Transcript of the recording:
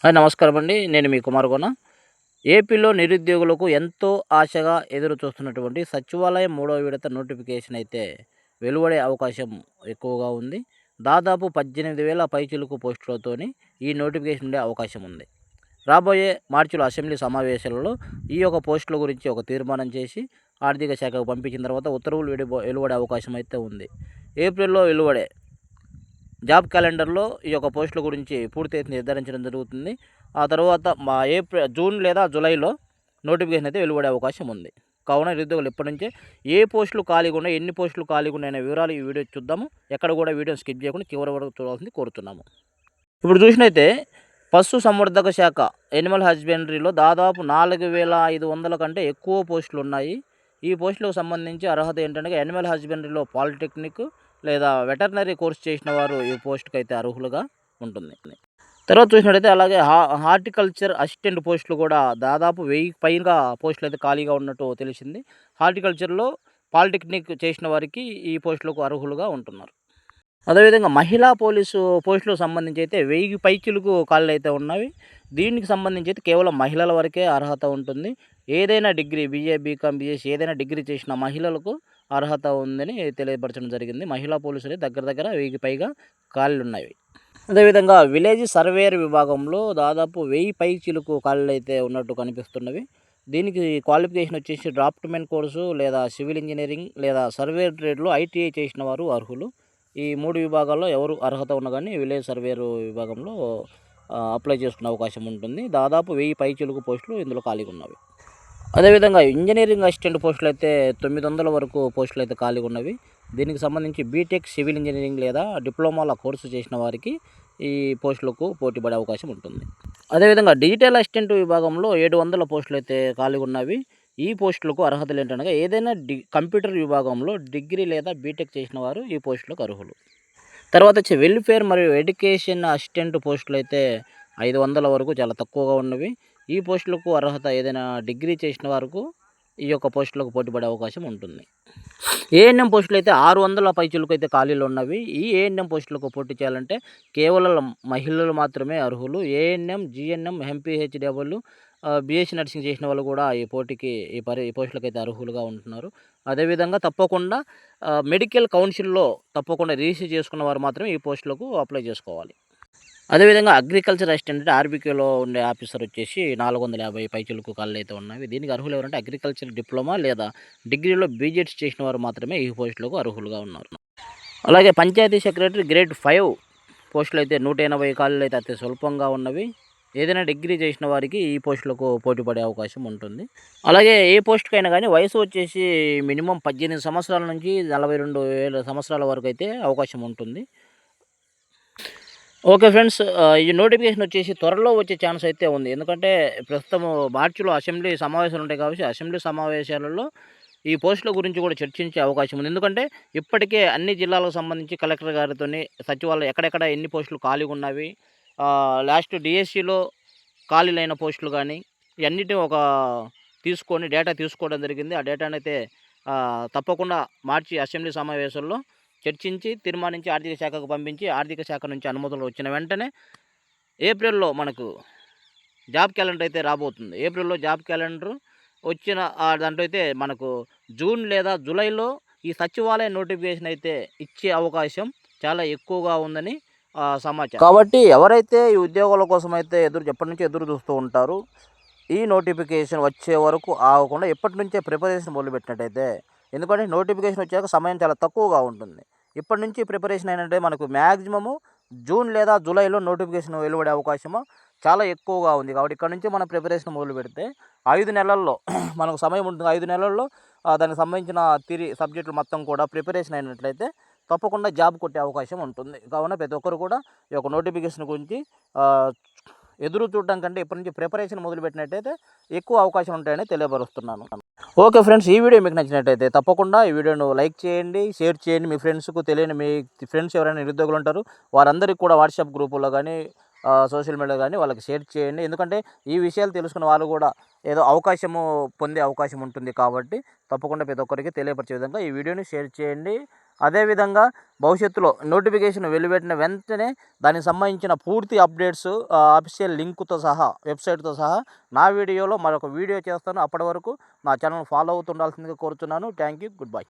Hi నమస్కారం అండి. నేను మీ కుమార్ గోన. ఏపీలో నిరుద్యోగులకు ఎంతో ఆశగా ఎదురు చూస్తున్నటువంటి సచివాలయం మూడవ విడత నోటిఫికేషన్ అయితే వెలువడే అవకాశం ఎక్కువగా ఉంది. దాదాపు 18,000 పైచిలుకు పోస్టులతోని ఈ నోటిఫికేషన్ ఉండే అవకాశం ఉంది. రాబోయే మార్చిలో అసెంబ్లీ సమావేశాలలో ఈ యొక్క పోస్టుల గురించి ఒక తీర్మానం చేసి ఆర్థిక శాఖకు పంపించిన తర్వాత ఉత్తర్వులు వెలువడే అవకాశం అయితే ఉంది. ఏప్రిల్‌లో వెలువడే జాబ్ క్యాలెండర్‌లో ఈ యొక్క పోస్టుల గురించి పూర్తి అయితే నిర్ధారించడం జరుగుతుంది. ఆ తర్వాత జూన్ లేదా జూలైలో నోటిఫికేషన్ అయితే వెలువడే అవకాశం ఉంది. కావున నిరుద్యోగులు ఇప్పటి నుంచే ఏ పోస్టులు ఖాళీగా ఉన్నాయి, ఎన్ని పోస్టులు ఖాళీగా ఉన్నాయనే వివరాలు ఈ వీడియో చూద్దాము. ఎక్కడ కూడా వీడియోని స్కిప్ చేయకుండా చివరి వరకు చూడాల్సింది కోరుతున్నాము. ఇప్పుడు చూసినైతే పశు సంవర్ధక శాఖ యానిమల్ హస్బెండరీలో దాదాపు 4,500 కంటే ఎక్కువ పోస్టులు ఉన్నాయి. ఈ పోస్టులకు సంబంధించి అర్హత ఏంటంటే యానిమల్ హస్బెండరీలో పాలిటెక్నిక్ లేదా వెటర్నరీ కోర్స్ చేసిన వారు ఈ పోస్ట్‌కి అయితే అర్హులుగా ఉంటుంది. తర్వాత చూసినట్టయితే అలాగే హార్టికల్చర్ అసిస్టెంట్ పోస్టులు కూడా దాదాపు 1000 పైగా పోస్టులు అయితే ఖాళీగా ఉన్నట్టు తెలిసింది. హార్టికల్చర్‌లో పాలిటెక్నిక్ చేసిన వారికి ఈ పోస్టులకు అర్హులుగా ఉంటున్నారు. అదేవిధంగా మహిళా పోలీసు పోస్టులకు సంబంధించి అయితే 1000 పైచిలుకు ఖాళీలు అయితే ఉన్నవి. దీనికి సంబంధించి అయితే కేవలం మహిళల వరకే అర్హత ఉంటుంది. ఏదైనా డిగ్రీ బీఏ, బీకామ్, బీఎస్సీ ఏదైనా డిగ్రీ చేసిన మహిళలకు అర్హత ఉందని తెలియపరచడం జరిగింది. మహిళా పోలీసులు దగ్గర దగ్గర 1000కి పైగా ఖాళీలు ఉన్నాయి. అదేవిధంగా విలేజ్ సర్వేయర్ విభాగంలో దాదాపు 1000 పైచిలుకు ఖాళీలు అయితే ఉన్నట్టు కనిపిస్తున్నవి. దీనికి క్వాలిఫికేషన్ వచ్చేసి డ్రాఫ్ట్‌మెన్ కోర్సు లేదా సివిల్ ఇంజనీరింగ్ లేదా సర్వేయర్ ట్రేడ్‌లో ఐటీఐ చేసిన వారు అర్హులు. ఈ 3 విభాగాల్లో ఎవరు అర్హత ఉన్నా కానీ విలేజ్ సర్వేయర్ విభాగంలో అప్లై చేసుకునే అవకాశం ఉంటుంది. దాదాపు 1000 పైచిలుకు పోస్టులు ఇందులో ఖాళీగా ఉన్నవి. అదేవిధంగా ఇంజనీరింగ్ అసిస్టెంట్ పోస్టులు అయితే 900 వరకు పోస్టులు అయితే ఖాళీగా ఉన్నవి. దీనికి సంబంధించి బీటెక్ సివిల్ ఇంజనీరింగ్ లేదా డిప్లొమాల కోర్సు చేసిన వారికి ఈ పోస్టులకు పోటీ పడే అవకాశం ఉంటుంది. అదేవిధంగా డిజిటల్ అసిస్టెంట్ విభాగంలో 700 పోస్టులు అయితే ఖాళీగా ఉన్నవి. ఈ పోస్టులకు అర్హతలు ఏంటనగా ఏదైనా కంప్యూటర్ విభాగంలో డిగ్రీ లేదా బీటెక్ చేసిన వారు ఈ పోస్టులకు అర్హులు. తర్వాత వచ్చి వెల్ఫేర్ మరియు ఎడ్యుకేషన్ అసిస్టెంట్ పోస్టులు అయితే 500 వరకు చాలా తక్కువగా ఉన్నవి. ఈ పోస్టులకు అర్హత ఏదైనా డిగ్రీ చేసిన వారికి ఈ యొక్క పోస్టులకు పోటీ పడే అవకాశం ఉంటుంది. ఏఎన్ఎం పోస్టులు అయితే 600 పైచిలుకు అయితే ఖాళీలు ఉన్నవి. ఈ ఏఎన్ఎం పోస్టులకు పోటీ చేయాలంటే కేవలం మహిళలు మాత్రమే అర్హులు. ANM, GNM, MPHW, BSc nursing చేసిన వాళ్ళు కూడా ఈ పోటీకి ఈ పోస్టులకైతే అర్హులుగా ఉంటున్నారు. అదేవిధంగా తప్పకుండా మెడికల్ కౌన్సిల్‌లో తప్పకుండా రిజిస్టర్ చేసుకున్న వారు మాత్రమే ఈ పోస్టులకు అప్లై చేసుకోవాలి. అదేవిధంగా అగ్రికల్చర్ అసిస్టెంట్ అంటే ఆర్బీకేలో ఉండే ఆఫీసర్ వచ్చేసి 450 పైచిలుకు ఖాళీలు అయితే ఉన్నవి. దీనికి అర్హులు ఎవరంటే అగ్రికల్చర్ డిప్లొమా లేదా డిగ్రీలో బీజెడ్స్ చేసిన వారు మాత్రమే ఈ పోస్టులకు అర్హులుగా ఉన్నారు. అలాగే పంచాయతీ సెక్రటరీ గ్రేడ్ 5 పోస్టులు అయితే 180 ఖాళీలు అయితే అతి స్వల్పంగా ఉన్నవి. ఏదైనా డిగ్రీ చేసిన వారికి ఈ పోస్టులకు పోటీ పడే అవకాశం ఉంటుంది. అలాగే ఏ పోస్ట్‌కైనా కానీ వయసు వచ్చేసి మినిమం 18 సంవత్సరాల నుంచి 42,000 సంవత్సరాల వరకు అయితే అవకాశం ఉంటుంది. ఓకే ఫ్రెండ్స్, ఈ నోటిఫికేషన్ వచ్చేసి త్వరలో వచ్చే ఛాన్స్ అయితే ఉంది. ఎందుకంటే ప్రస్తుతం మార్చిలో అసెంబ్లీ సమావేశాలు ఉంటాయి కాబట్టి అసెంబ్లీ సమావేశాలలో ఈ పోస్టుల గురించి కూడా చర్చించే అవకాశం ఉంది. ఎందుకంటే ఇప్పటికే అన్ని జిల్లాలకు సంబంధించి కలెక్టర్ గారితోని సచివాలయం ఎక్కడెక్కడ ఎన్ని పోస్టులు ఖాళీగా ఉన్నవి, లాస్ట్ డిఎస్సిలో ఖాళీలైన పోస్టులు కానీ ఇవన్నిటిని ఒక తీసుకొని డేటా తీసుకోవడం జరిగింది. ఆ డేటాను అయితే తప్పకుండా మార్చి అసెంబ్లీ సమావేశాల్లో చర్చించి తీర్మానించి ఆర్థిక శాఖకు పంపించి ఆర్థిక శాఖ నుంచి అనుమతులు వచ్చిన వెంటనే ఏప్రిల్లో మనకు జాబ్ క్యాలెండర్ అయితే రాబోతుంది. ఏప్రిల్లో జాబ్ క్యాలెండర్ వచ్చిన దాంట్లో అయితే మనకు జూన్ లేదా జూలైలో ఈ సచివాలయ నోటిఫికేషన్ అయితే ఇచ్చే అవకాశం చాలా ఎక్కువగా ఉందని సమాచారం. కాబట్టి ఎవరైతే ఈ ఉద్యోగాల కోసం అయితే ఎప్పటి నుంచో ఎదురు చూస్తూ ఉంటారు, ఈ నోటిఫికేషన్ వచ్చే వరకు ఆగకుండా ఎప్పటి నుంచే ప్రిపరేషన్ మొదలుపెట్టినట్టయితే, ఎందుకంటే నోటిఫికేషన్ వచ్చాక సమయం చాలా తక్కువగా ఉంటుంది. ఇప్పటి నుంచి ప్రిపరేషన్ అయినట్టే మనకు మ్యాక్సిమము జూన్ లేదా జూలైలో నోటిఫికేషన్ వెలువడే అవకాశము చాలా ఎక్కువగా ఉంది. కాబట్టి ఇక్కడ నుంచి మనం ప్రిపరేషన్ మొదలు పెడితే 5 నెలల్లో మనకు సమయం ఉంటుంది. 5 నెలల్లో దానికి సంబంధించిన సబ్జెక్టులు మొత్తం కూడా ప్రిపరేషన్ అయినట్లయితే తప్పకుండా జాబ్ కొట్టే అవకాశం ఉంటుంది. కావున ప్రతి ఒక్కరు కూడా ఈ యొక్క నోటిఫికేషన్ గురించి ఎదురు చూడడం కంటే ఇప్పటి నుంచి ప్రిపరేషన్ మొదలుపెట్టినట్టయితే ఎక్కువ అవకాశం ఉంటాయని తెలియపరుస్తున్నాను. ఓకే ఫ్రెండ్స్, ఈ వీడియో మీకు నచ్చినట్టయితే తప్పకుండా ఈ వీడియోను లైక్ చేయండి, షేర్ చేయండి. మీ ఫ్రెండ్స్కు తెలియని మీ ఫ్రెండ్స్ ఎవరైనా నిరుద్యోగులు ఉంటారు వారందరికీ కూడా వాట్సాప్ గ్రూపుల్లో కానీ సోషల్ మీడియా కానీ వాళ్ళకి షేర్ చేయండి. ఎందుకంటే ఈ విషయాలు తెలుసుకున్న వాళ్ళు కూడా ఏదో అవకాశము పొందే అవకాశం ఉంటుంది. కాబట్టి తప్పకుండా ప్రతి ఒక్కరికి తెలియపరిచే విధంగా ఈ వీడియోని షేర్ చేయండి. అదేవిధంగా భవిష్యత్తులో నోటిఫికేషన్ వెలువెట్టిన వెంటనే దానికి సంబంధించిన పూర్తి అప్డేట్స్ అఫీషియల్ లింక్తో సహా వెబ్సైట్తో సహా నా వీడియోలో మరొక వీడియో చేస్తాను. అప్పటి వరకు నా ఛానల్ ఫాలో అవుతుండాల్సిందిగా కోరుతున్నాను. Thank you. Good bye.